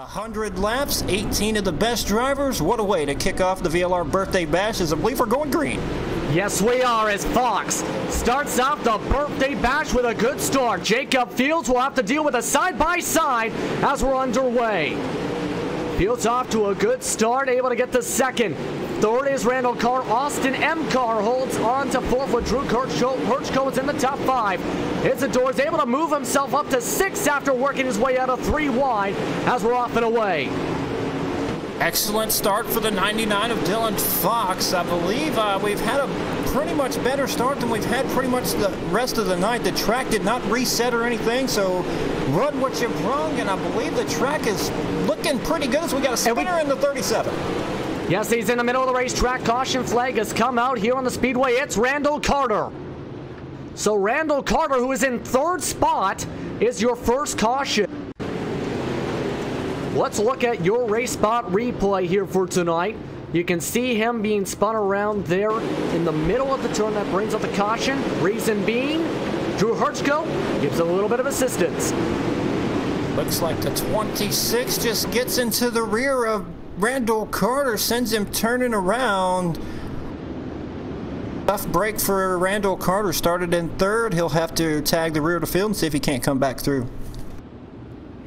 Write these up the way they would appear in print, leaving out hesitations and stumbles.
100 laps, 18 of the best drivers. What a way to kick off the VLR birthday bash, as I believe we're going green. Yes, we are, as Fox starts off the birthday bash with a good start. Jacob Fields will have to deal with a side-by-side as we're underway. Fields off to a good start, able to get the second. Third is Randall Carr. Austin M. Carr holds on to fourth with Drew Hirschko is in the top five. Isidore is able to move himself up to six after working his way out of three wide as we're off and away. Excellent start for the 99 of Dylan Fox. I believe we've had a pretty much better start than we've had pretty much the rest of the night. The track did not reset or anything, so run what you brung, and I believe the track is looking pretty good as we got a spinner in the 37. Yes, he's in the middle of the racetrack. Caution flag has come out here on the speedway. It's Randall Carter. So Randall Carter, who is in third spot, is your first caution. Let's look at your race spot replay here for tonight. You can see him being spun around there in the middle of the turn. That brings up the caution. Reason being, Drew Hirschko gives a little bit of assistance. Looks like the 26 just gets into the rear of Randall Carter, sends him turning around. Tough break for Randall Carter. Started in third. He'll have to tag the rear of the field and see if he can't come back through.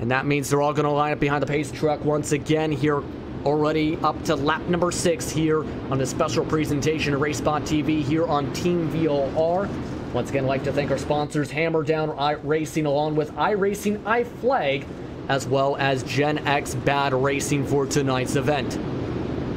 And that means they're all going to line up behind the pace truck once again here, already up to lap number 6 here on this special presentation of Race Spot TV here on Team VLR. Once again, I'd like to thank our sponsors, Hammer Down iRacing, along with iRacing, iFlag, as well as Gen X Bad Racing for tonight's event.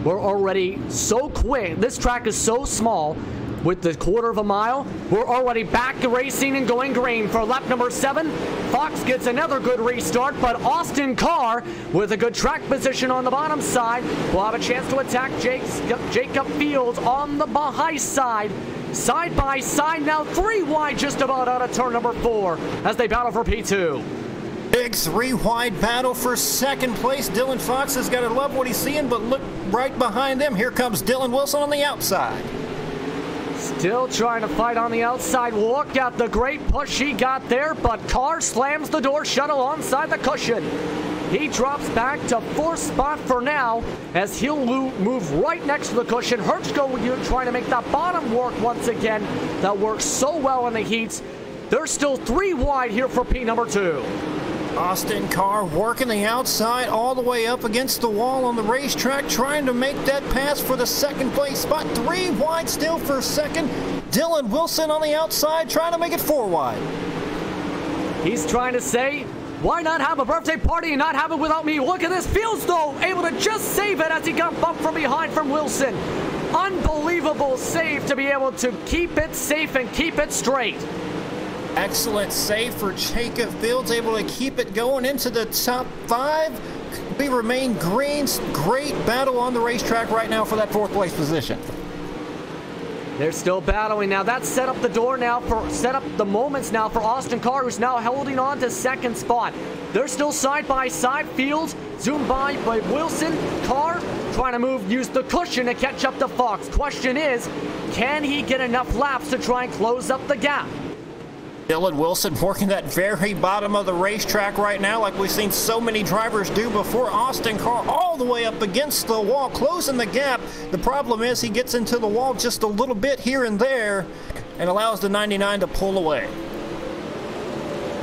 We're already so quick. This track is so small. With the quarter of a mile, we're already back to racing and going green for lap number 7. Fox gets another good restart, but Austin Carr, with a good track position on the bottom side, will have a chance to attack Jacob Fields on the high side. Side by side now, 3 wide just about out of turn number 4 as they battle for P2. Big 3-wide battle for second place. Dylan Fox has got to love what he's seeing, but look right behind him. Here comes Dylan Wilson on the outside. Still trying to fight on the outside. Look at the great push he got there, but Carr slams the door shut alongside the cushion. He drops back to 4th spot for now as he'll move right next to the cushion. Hirschko trying to make that bottom work once again. That works so well in the heats. There's still 3 wide here for P number 2. Austin Carr working the outside all the way up against the wall on the racetrack, trying to make that pass for the second place spot. 3 wide still for second. Dylan Wilson on the outside trying to make it 4 wide. He's trying to say, why not have a birthday party and not have it without me? Look at this. Fields, though, able to just save it as he got bumped from behind from Wilson. Unbelievable save to be able to keep it safe and keep it straight. Excellent save for Jacob Fields, able to keep it going into the top 5. We remain green. Great battle on the racetrack right now for that 4th place position. They're still battling now. That set up the moments now for Austin Carr, who's now holding on to 2nd spot. They're still side by side. Fields zoomed by Wilson. Carr trying to use the cushion to catch up to Fox. Question is, can he get enough laps to try and close up the gap? Dylan Wilson working that very bottom of the racetrack right now, like we've seen so many drivers do before. Austin Carr all the way up against the wall, closing the gap. The problem is he gets into the wall just a little bit here and there and allows the 99 to pull away.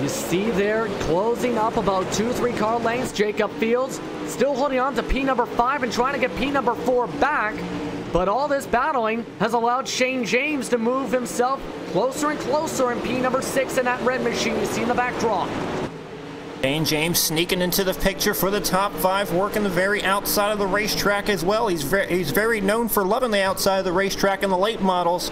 You see there, closing up about 2-3 car lengths. Jacob Fields still holding on to P number 5 and trying to get P number 4 back. But all this battling has allowed Shane James to move himself closer and closer in P number 6 in that red machine you see in the backdrop. Shane James sneaking into the picture for the top 5, working the very outside of the racetrack as well. He's very known for loving the outside of the racetrack in the late models.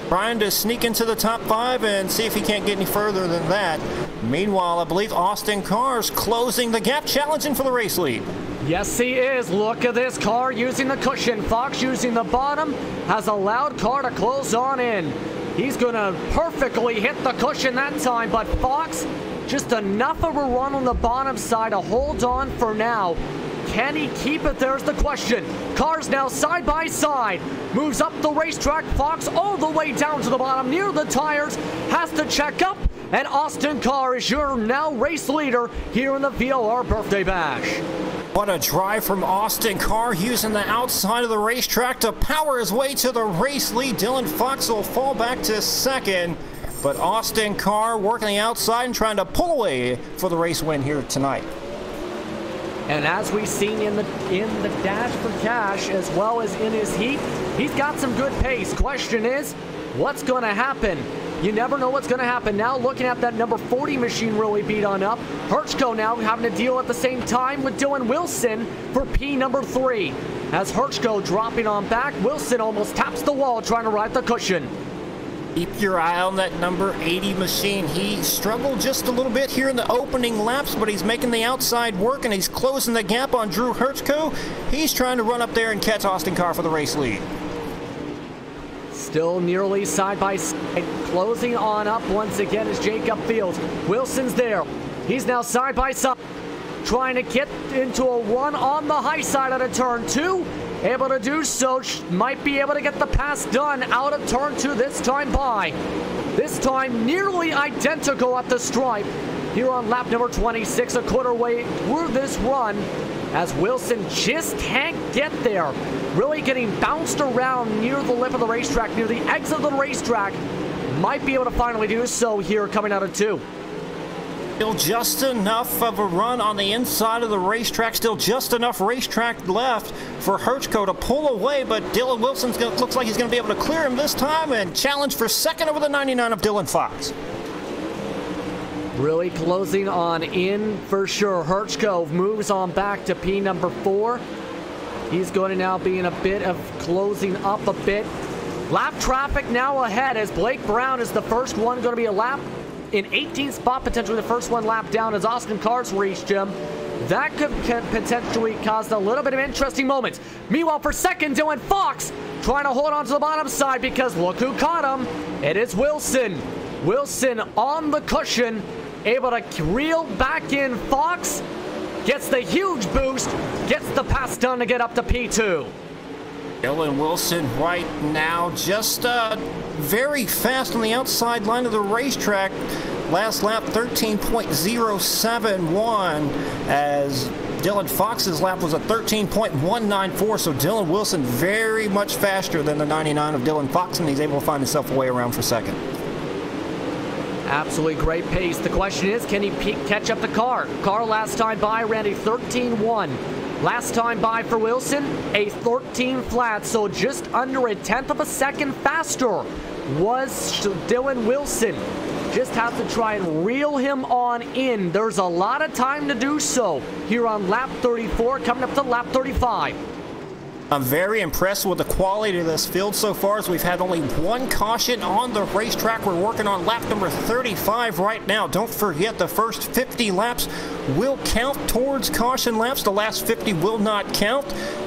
Trying to sneak into the top 5 and see if he can't get any further than that. Meanwhile, I believe Austin Carr's closing the gap, challenging for the race lead. Yes, he is. Look at this. Carr using the cushion. Fox using the bottom has allowed Carr to close on in. He's going to perfectly hit the cushion that time, but Fox, just enough of a run on the bottom side to hold on for now. Can he keep it? There's the question. Carr's now side by side. Moves up the racetrack. Fox all the way down to the bottom near the tires. Has to check up. And Austin Carr is your now race leader here in the VLR Birthday Bash. What a drive from Austin Carr, using the outside of the racetrack to power his way to the race lead. Dylan Fox will fall back to second, but Austin Carr working the outside and trying to pull away for the race win here tonight. And as we've seen in the dash for cash, as well as in his heat, he's got some good pace. Question is, what's going to happen? You never know what's going to happen. Now looking at that number 40 machine really beat on up. Hirschko now having to deal at the same time with Dylan Wilson for P number 3. As Hirschko dropping on back, Wilson almost taps the wall trying to ride the cushion. Keep your eye on that number 80 machine. He struggled just a little bit here in the opening laps, but he's making the outside work, and he's closing the gap on Drew Hirschko. He's trying to run up there and catch Austin Carr for the race lead. Still nearly side by side, closing on up once again is Jacob Fields. Wilson's there. He's now side by side, trying to get into a run on the high side out of turn 2. Able to do so, might be able to get the pass done out of turn 2 this time by. This time nearly identical at the stripe here on lap number 26, a quarter way through this run, as Wilson just can't get there. Really getting bounced around near the lip of the racetrack, near the exit of the racetrack. Might be able to finally do so here coming out of 2. Still just enough of a run on the inside of the racetrack. Still just enough racetrack left for Hirschko to pull away, but Dylan Wilson looks like he's going to be able to clear him this time and challenge for second over the 99 of Dylan Fox. Really closing on in for sure. Hirschko moves on back to P number 4. He's going to now be in a bit of closing up a bit. Lap traffic now ahead, as Blake Brown is the first one going to be a lap in 18th spot, potentially the first one lap down as Austin Carr's reached him. That could potentially cause a little bit of interesting moments. Meanwhile, for second, Dylan Fox trying to hold on to the bottom side, because look who caught him. It is Wilson. Wilson on the cushion, able to reel back in Fox. Gets the huge boost, gets the pass done to get up to P2. Dylan Wilson right now just very fast on the outside line of the racetrack. Last lap 13.071, as Dylan Fox's lap was a 13.194, so Dylan Wilson very much faster than the 99 of Dylan Fox, and he's able to find himself a way around for second. Absolutely great pace. The question is, can he catch up the car? Car last time by ran a 13.1. Last time by for Wilson, a 13 flat, so just under a tenth of a second faster was Dylan Wilson. Just has to try and reel him on in. There's a lot of time to do so here on lap 34, coming up to lap 35. I'm very impressed with the quality of this field so far, as we've had only one caution on the racetrack. We're working on lap number 35 right now. Don't forget, the first 50 laps will count towards caution laps. The last 50 will not count.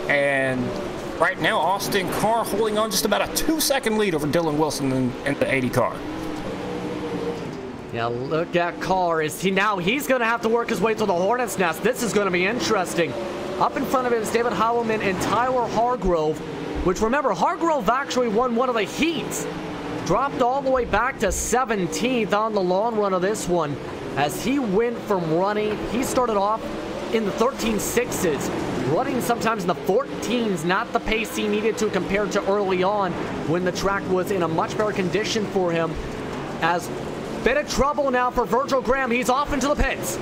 And right now, Austin Carr holding on just about a 2-second lead over Dylan Wilson in the 80 car. Yeah, look at Carr. He's going to have to work his way to the Hornet's Nest. This is going to be interesting. Up in front of him is David Howellman and Tyler Hargrove, which, remember, Hargrove actually won one of the heats. Dropped all the way back to 17th on the long run of this one, as he went from running. He started off in the 13.6s, running sometimes in the 14s, not the pace he needed to compared to early on when the track was in a much better condition for him. As bit of trouble now for Virgil Graham. He's off into the pits.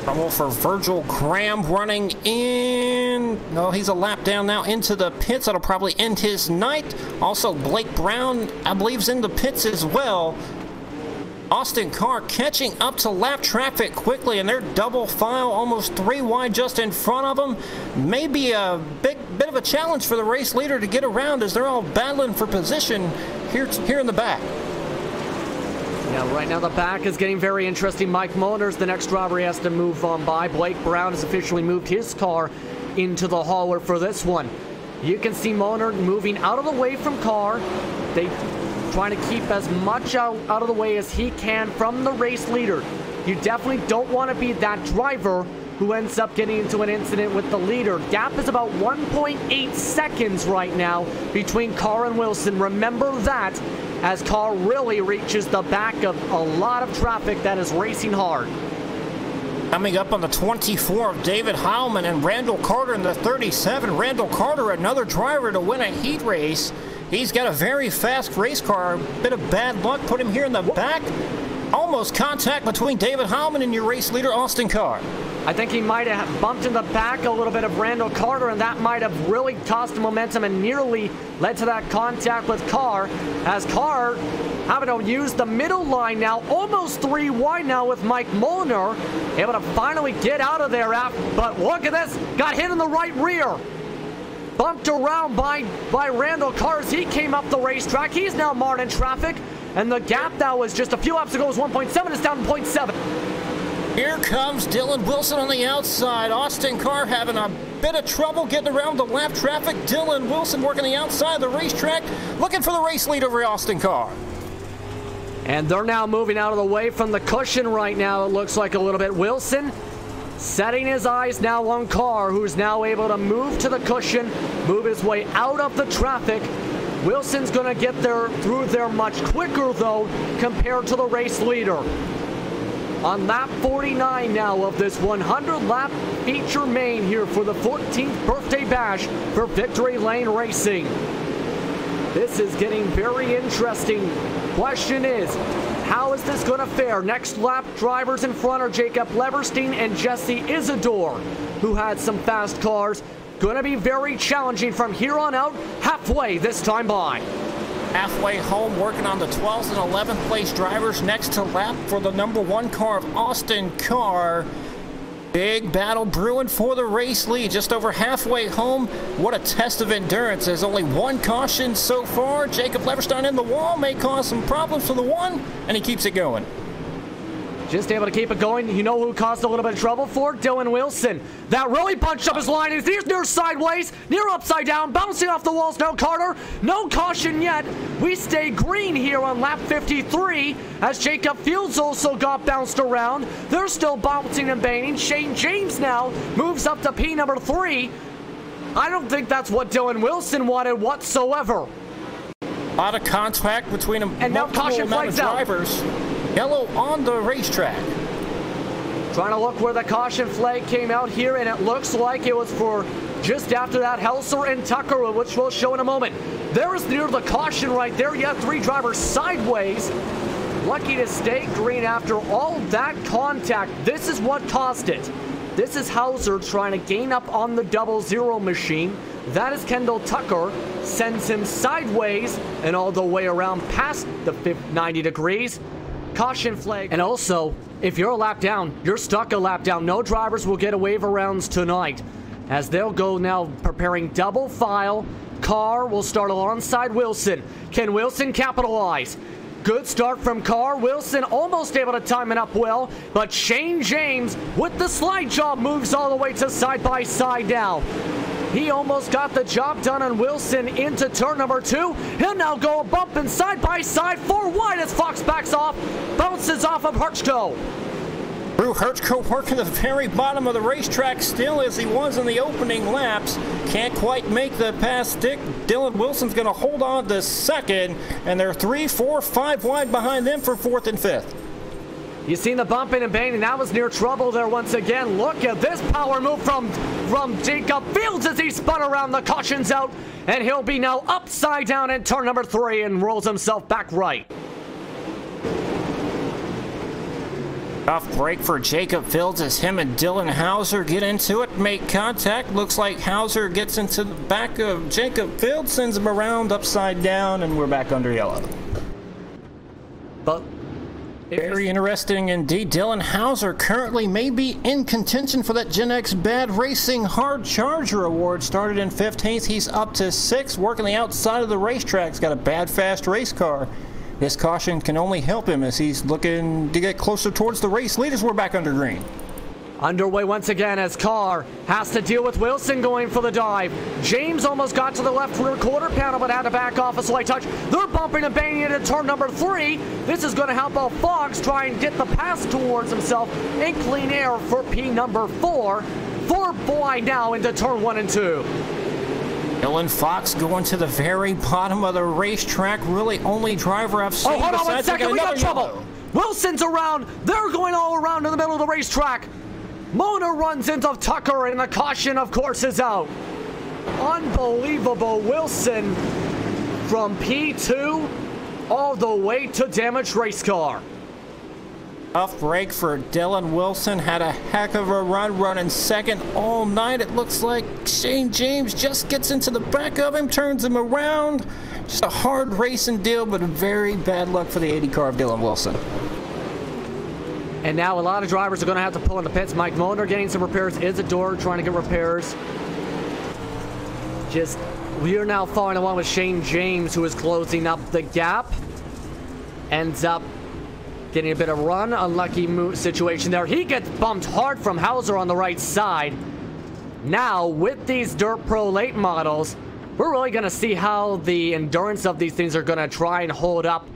Trouble for Virgil Graham running in. No, he's a lap down now into the pits. That'll probably end his night. Also, Blake Brown, I believe, is in the pits as well. Austin Carr catching up to lap traffic quickly, and they're double file, almost 3 wide just in front of them. Maybe a bit of a challenge for the race leader to get around, as they're all battling for position here in the back. Yeah, right now the back is getting very interesting. Mike Moner's the next driver he has to move on by. Blake Brown has officially moved his car into the hauler for this one. You can see Moner moving out of the way from Carr. They trying to keep as much out of the way as he can from the race leader. You definitely don't want to be that driver who ends up getting into an incident with the leader. Gap is about 1.8 seconds right now between Carr and Wilson. Remember that, as Carr really reaches the back of a lot of traffic that is racing hard. Coming up on the 24 of David Heilman and Randall Carter in the 37. Randall Carter, another driver to win a heat race. He's got a very fast race car. A bit of bad luck put him here in the back. Almost contact between David Heilman and your race leader, Austin Carr. I think he might have bumped in the back a little bit of Randall Carter, and that might have really cost him momentum and nearly led to that contact with Carr, as Carr having to use the middle line now, almost 3 wide now with Mike Mulliner, able to finally get out of there, but look at this, got hit in the right rear. Bumped around by Randall Carr as he came up the racetrack. He's now marred in traffic, and the gap that was just a few laps ago was 1.7, is down to 0.7. Here comes Dylan Wilson on the outside. Austin Carr having a bit of trouble getting around the lap traffic. Dylan Wilson working the outside of the racetrack, looking for the race lead over Austin Carr. And they're now moving out of the way from the cushion right now, it looks like a little bit. Wilson setting his eyes now on Carr, who's now able to move to the cushion, move his way out of the traffic. Wilson's going to get there through there much quicker, though, compared to the race leader. On lap 49 now of this 100-lap feature main here for the 14th birthday bash for Victory Lane Racing. This is getting very interesting. Question is, how is this going to fare? Next lap drivers in front are Jacob Leverstein and Jesse Isidore, who had some fast cars. Going to be very challenging from here on out, halfway this time by. Halfway home, working on the 12th and 11th place drivers next to lap for the #1 car of Austin Carr. Big battle brewing for the race lead. Just over halfway home. What a test of endurance. There's only one caution so far. Jacob Leverstein in the wall may cause some problems for the one, and he keeps it going. Just able to keep it going. You know who caused a little bit of trouble for? Dylan Wilson. That really bunched up his line. He's near sideways, near upside down, bouncing off the walls now. Carter, no caution yet. We stay green here on lap 53 as Jacob Fields also got bounced around. They're still bouncing and banging. Shane James now moves up to P3. I don't think that's what Dylan Wilson wanted whatsoever. A lot of contact between them. And now caution flags out. Drivers. Yellow on the racetrack. Trying to look where the caution flag came out here, and it looks like it was for just after that Helser and Tucker, which we'll show in a moment. There is near the caution right there. You have 3 drivers sideways. Lucky to stay green after all that contact. This is what caused it. This is Hauser trying to gain up on the 00 machine. That is Kendall Tucker. Sends him sideways and all the way around past the 90 degrees. Caution flag. And also, if you're a lap down, you're stuck a lap down. No drivers will get a wave arounds tonight, as they'll go now preparing double file. Carr will start alongside Wilson. Can Wilson capitalize? Good start from Carr. Wilson almost able to time it up well, but Shane James with the slide job moves all the way to side by side now. He almost got the job done on Wilson into turn number 2. He'll now go a bump and side by side, 4 wide as Fox backs off, bounces off of Herchko. Drew Herchko working the very bottom of the racetrack still as he was in the opening laps. Can't quite make the pass stick. Dylan Wilson's going to hold on to second, and they're 3, 4, 5 wide behind them for 4th and 5th. You seen the bumping and banging. That was near trouble there once again. Look at this power move from Jacob Fields as he spun around. The caution's out, and he'll be now upside down in turn number 3 and rolls himself back right. Tough break for Jacob Fields as him and Dylan Hauser get into it, make contact. Looks like Hauser gets into the back of Jacob Fields, sends him around upside down, and we're back under yellow. But very interesting indeed. Dylan Hauser currently may be in contention for that Gen X Bad Racing Hard Charger Award. Started in 15th. He's up to 6th, working the outside of the racetrack. He's got a bad, fast race car. This caution can only help him as he's looking to get closer towards the race leaders. We're back under green. Underway once again as Carr has to deal with Wilson going for the dive. James almost got to the left rear quarter panel but had to back off a slight touch. They're bumping and banging into turn number 3. This is going to help out Fox try and get the pass towards himself in clean air for P number 4. 4 wide now into turn 1 and 2. Dylan Fox going to the very bottom of the racetrack. Really only driver I've seen. Oh, hold on 1 second. We got trouble. Wilson's around. They're going all around in the middle of the racetrack. Mona runs into Tucker, and the caution, of course, is out. Unbelievable. Wilson from P2 all the way to damaged race car. Tough break for Dylan Wilson. Had a heck of a run, running second all night. It looks like Shane James just gets into the back of him, turns him around. Just a hard racing deal, but a very bad luck for the 80 car of Dylan Wilson. And now a lot of drivers are going to have to pull in the pits. Mike Moner getting some repairs. Isidore trying to get repairs. We are now following along with Shane James, who is closing up the gap. Ends up getting a bit of run. Unlucky situation there. He gets bumped hard from Hauser on the right side. Now, with these Dirt Pro late models, we're really going to see how the endurance of these things are going to try and hold up.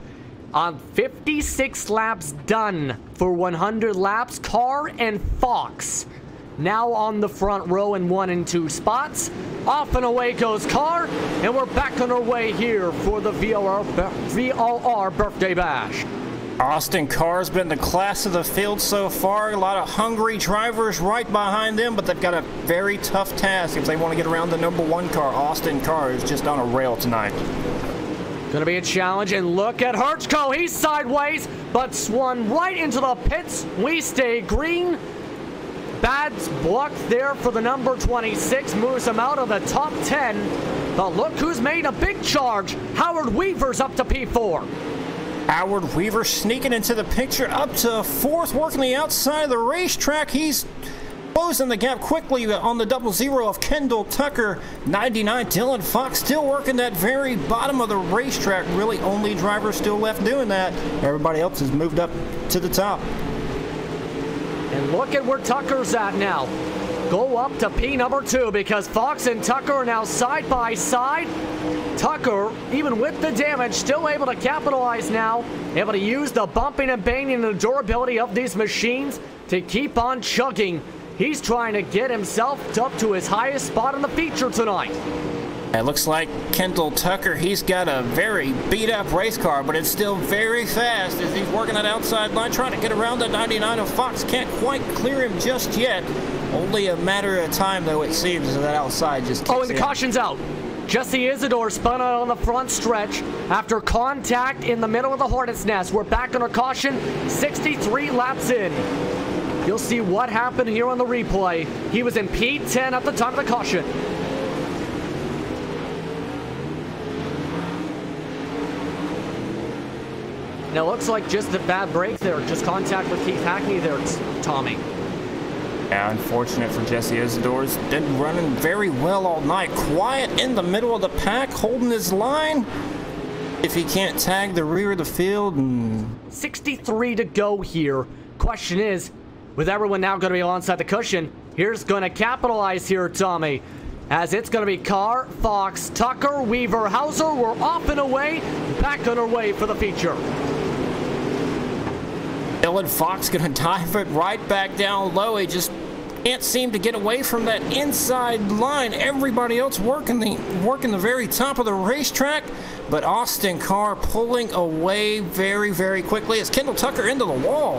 On 56 laps done for 100 laps, Carr and Fox now on the front row in 1 and 2 spots. Off and away goes Carr, and we're back on our way here for the VLR Birthday Bash. Austin Carr's been the class of the field so far. A lot of hungry drivers right behind them, but they've got a very tough task if they want to get around the #1 car. Austin Carr is just on a rail tonight. Gonna be a challenge, and look at Herchko. He's sideways, but swung right into the pits. We stay green. Bad block there for the number 26. Moves him out of the top 10. But look who's made a big charge. Howard Weaver's up to P4. Howard Weaver sneaking into the picture, up to 4th, working the outside of the racetrack. He's closing the gap quickly on the 00 of Kendall Tucker. 99, Dylan Fox still working that very bottom of the racetrack. Really only driver still left doing that. Everybody else has moved up to the top. And look at where Tucker's at now. Go up to P2 because Fox and Tucker are now side by side. Tucker, even with the damage, still able to capitalize now. Able to use the bumping and banging and the durability of these machines to keep on chugging. He's trying to get himself up to his highest spot in the feature tonight. It looks like Kendall Tucker, he's got a very beat-up race car, but it's still very fast as he's working that outside line, trying to get around the 99 of Fox. Can't quite clear him just yet. Only a matter of time, though, it seems, as that outside just kicks in. Oh, and the caution's out. Jesse Isidore spun out on the front stretch after contact in the middle of the Hornet's Nest. We're back on our caution, 63 laps in. You'll see what happened here on the replay. He was in P10 at the time of the caution. Now, looks like just a bad break there. Just contact with Keith Hackney there, Tommy. Yeah, unfortunate for Jesse Isidore's. Been running very well all night. Quiet in the middle of the pack, holding his line. If he can't tag the rear of the field. 63 to go here. Question is, with everyone now going to be alongside the cushion, here's going to capitalize here, Tommy. As it's going to be Carr, Fox, Tucker, Weaver, Hauser. We're off and away, back on our way for the feature. Dylan Fox going to dive it right back down low. He just can't seem to get away from that inside line. Everybody else working the very top of the racetrack, but Austin Carr pulling away very, very quickly as Kendall Tucker into the wall.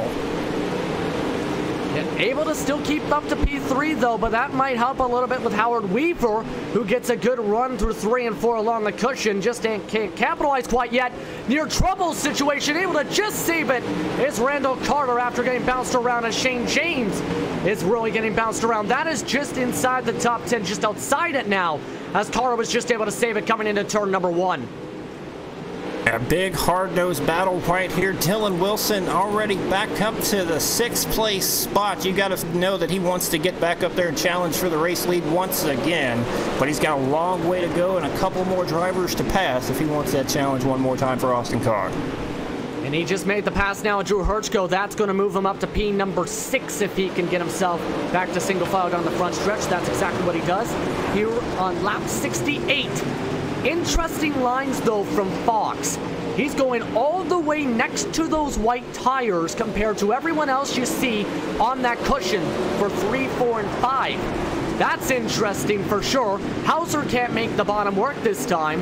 And able to still keep up to P3 though, but that might help a little bit with Howard Weaver, who gets a good run through 3 and 4 along the cushion. Just can't capitalize quite yet. Near trouble situation, able to just save it is Randall Carter after getting bounced around, as Shane James is really getting bounced around. That is just inside the top 10, just outside it now, as Carter was just able to save it coming into turn number 1. A big hard-nosed battle right here. Dylan Wilson already back up to the 6th place spot. You got to know that he wants to get back up there and challenge for the race lead once again. But he's got a long way to go and a couple more drivers to pass if he wants that challenge one more time for Austin Carr. And he just made the pass now, Drew Herchko. That's going to move him up to P6 if he can get himself back to single file down the front stretch. That's exactly what he does here on lap 68. Interesting lines, though, from Fox. He's going all the way next to those white tires compared to everyone else you see on that cushion for 3, 4, and 5. That's interesting for sure. Hauser can't make the bottom work this time.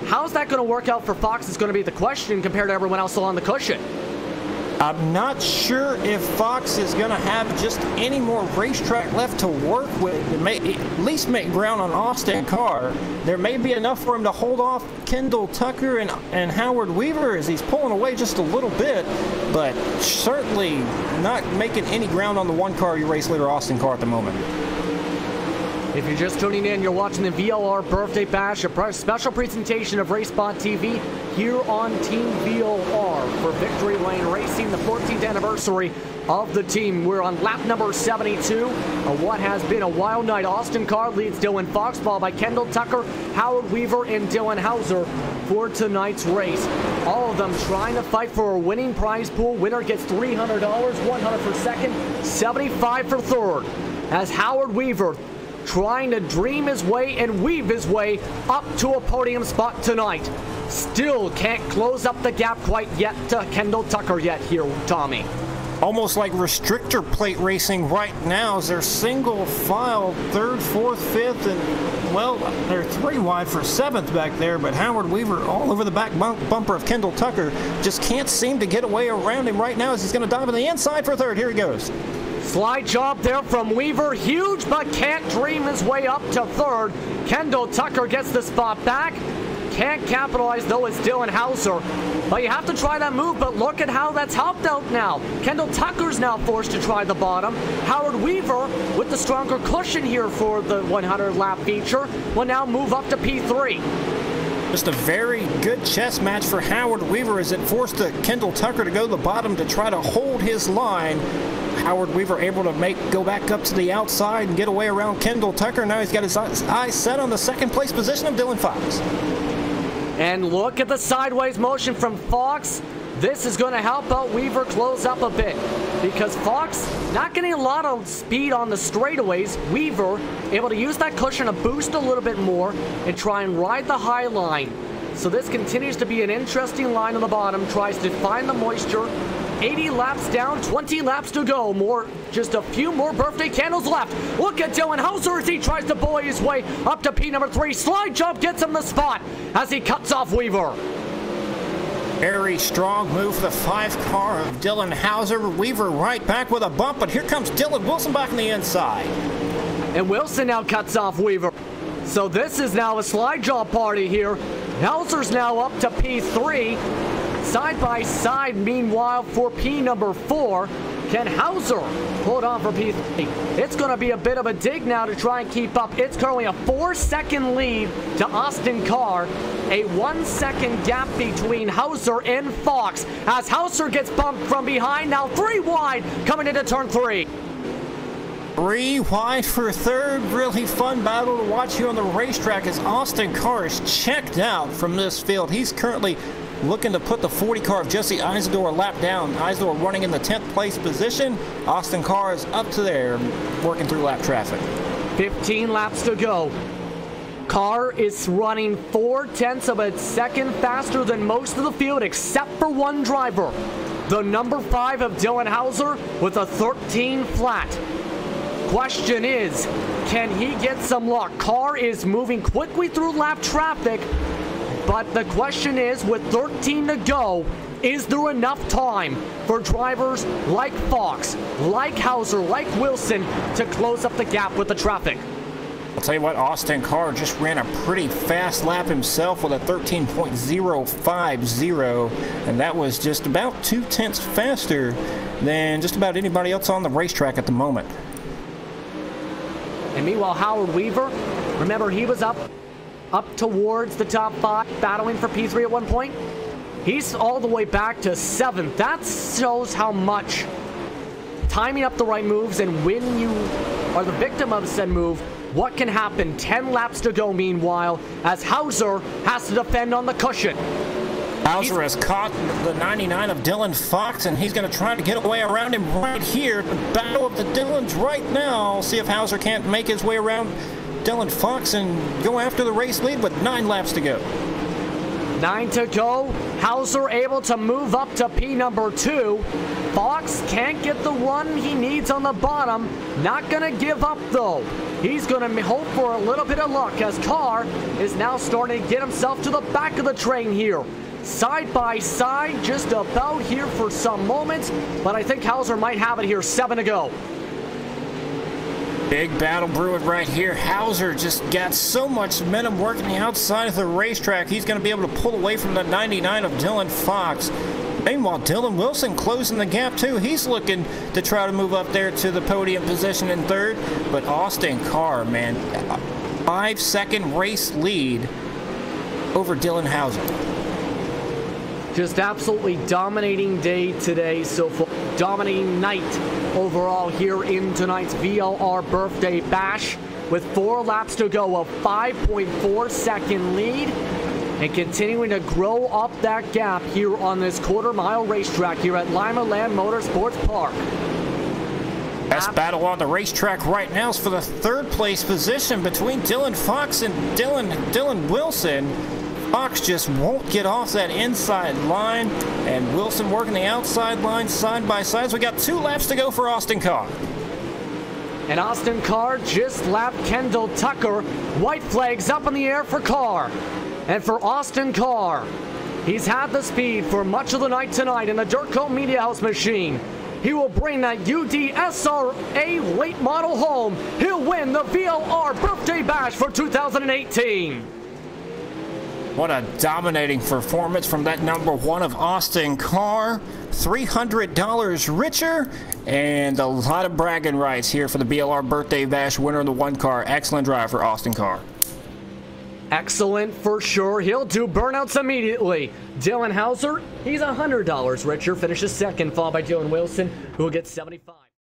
How's that going to work out for Fox is going to be the question compared to everyone else on the cushion. I'm not sure if Fox is going to have just any more racetrack left to work with to at least make ground on Austin Carr. There may be enough for him to hold off Kendall Tucker and Howard Weaver as he's pulling away just a little bit, but certainly not making any ground on the one-car race leader Austin Carr at the moment. If you're just tuning in, you're watching the VLR Birthday Bash, a special presentation of RaceSpot TV here on Team VLR for Victory Lane Racing, the 14th anniversary of the team. We're on lap number 72 of what has been a wild night. Austin Carr leads Dylan Fox, followed by Kendall Tucker, Howard Weaver, and Dylan Hauser for tonight's race. All of them trying to fight for a winning prize pool. Winner gets $300, $100 for second, $75 for third. As Howard Weaver trying to dream his way and weave his way up to a podium spot tonight. Still can't close up the gap quite yet to Kendall Tucker yet here, Tommy. Almost like restrictor plate racing right now as they're single file, third, fourth, fifth, and, well, they're 3 wide for 7th back there, but Howard Weaver all over the back bumper of Kendall Tucker just can't seem to get away around him right now as he's going to dive on the inside for third. Here he goes. Slide job there from Weaver, huge, but can't dream his way up to third. Kendall Tucker gets the spot back. Can't capitalize, though, it's Dylan Hauser. But you have to try that move, but look at how that's helped out now. Kendall Tucker's now forced to try the bottom. Howard Weaver, with the stronger cushion here for the 100-lap feature, will now move up to P3. Just a very good chess match for Howard Weaver as it forced Kendall Tucker to go to the bottom to try to hold his line. Howard Weaver able to go back up to the outside and get away around Kendall Tucker. Now he's got his eyes set on the second place position of Dylan Fox. And look at the sideways motion from Fox. This is going to help out Weaver close up a bit because Fox not getting a lot of speed on the straightaways. Weaver able to use that cushion to boost a little bit more and try and ride the high line. So this continues to be an interesting line on the bottom. Tries to find the moisture. 80 laps down, 20 laps to go. Just a few more birthday candles left. Look at Dylan Hauser as he tries to bully his way up to P number 3. Slide jump gets him the spot as he cuts off Weaver. Very strong move for the 5-car of Dylan Hauser. Weaver right back with a bump, but here comes Dylan Wilson back on the inside. And Wilson now cuts off Weaver. So this is now a slide job party here. Hauser's now up to P3. Side by side, meanwhile, for P number 4, can Hauser hold on for P3? It's going to be a bit of a dig now to try and keep up. It's currently a 4-second lead to Austin Carr. A 1-second gap between Hauser and Fox as Hauser gets bumped from behind. Now 3 wide coming into turn 3. 3 wide for third. Really fun battle to watch here on the racetrack as Austin Carr is checked out from this field. He's currently looking to put the 40 car of Jesse Isidore a lap down. Isidore running in the 10th place position. Austin Carr is up to there, working through lap traffic. 15 laps to go. Carr is running 4/10 of a second faster than most of the field except for one driver. The number 5 of Dylan Hauser with a 13 flat. Question is, can he get some luck? Carr is moving quickly through lap traffic. But the question is, with 13 to go, is there enough time for drivers like Fox, like Hauser, like Wilson to close up the gap with the traffic? I'll tell you what, Austin Carr just ran a pretty fast lap himself with a 13.050, and that was just about 0.2 faster than just about anybody else on the racetrack at the moment. And meanwhile, Howard Weaver, remember he was up towards the top 5, battling for P3 at one point. He's all the way back to 7th. That shows how much timing up the right moves, and when you are the victim of said move, what can happen. 10 laps to go meanwhile, as Hauser has to defend on the cushion. Hauser has caught the 99 of Dylan Fox, and he's going to try to get away around him right here. The battle of the Dylans right now. See if Hauser can't make his way around Dylan Fox and go after the race lead with 9 laps to go. 9 to go. Hauser able to move up to P number 2. Fox can't get the run he needs on the bottom. Not going to give up, though. He's going to hope for a little bit of luck as Carr is now starting to get himself to the back of the train here. side by side just about here for some moments, but I think Hauser might have it here. 7 to go. Big battle brewing right here. Hauser just got so much momentum working the outside of the racetrack. He's going to be able to pull away from the 99 of Dylan Fox. Meanwhile, Dylan Wilson closing the gap too. He's looking to try to move up there to the podium position in third. But Austin Carr, man, 5-second race lead over Dylan Hauser. Just absolutely dominating day today so far. Dominating night overall here in tonight's VLR Birthday Bash with 4 laps to go, a 5.4-second lead, and continuing to grow up that gap here on this quarter-mile racetrack here at Lima Land Motorsports Park. Best battle on the racetrack right now is for the 3rd place position between Dylan Fox and Dylan Wilson. Fox just won't get off that inside line, and Wilson working the outside line side by side. So we got 2 laps to go for Austin Carr. And Austin Carr just lapped Kendall Tucker. White flags up in the air for Carr. And for Austin Carr, he's had the speed for much of the night tonight in the Durco Media House machine. He will bring that UDSRA late model home. He'll win the VLR Birthday Bash for 2018. What a dominating performance from that number 1 of Austin Carr. $300 richer, and a lot of bragging rights here for the VLR Birthday Bash winner of the 1 car. Excellent drive for Austin Carr. Excellent for sure. He'll do burnouts immediately. Dylan Hauser, he's $100 richer, finishes second, followed by Dylan Wilson, who will get $75.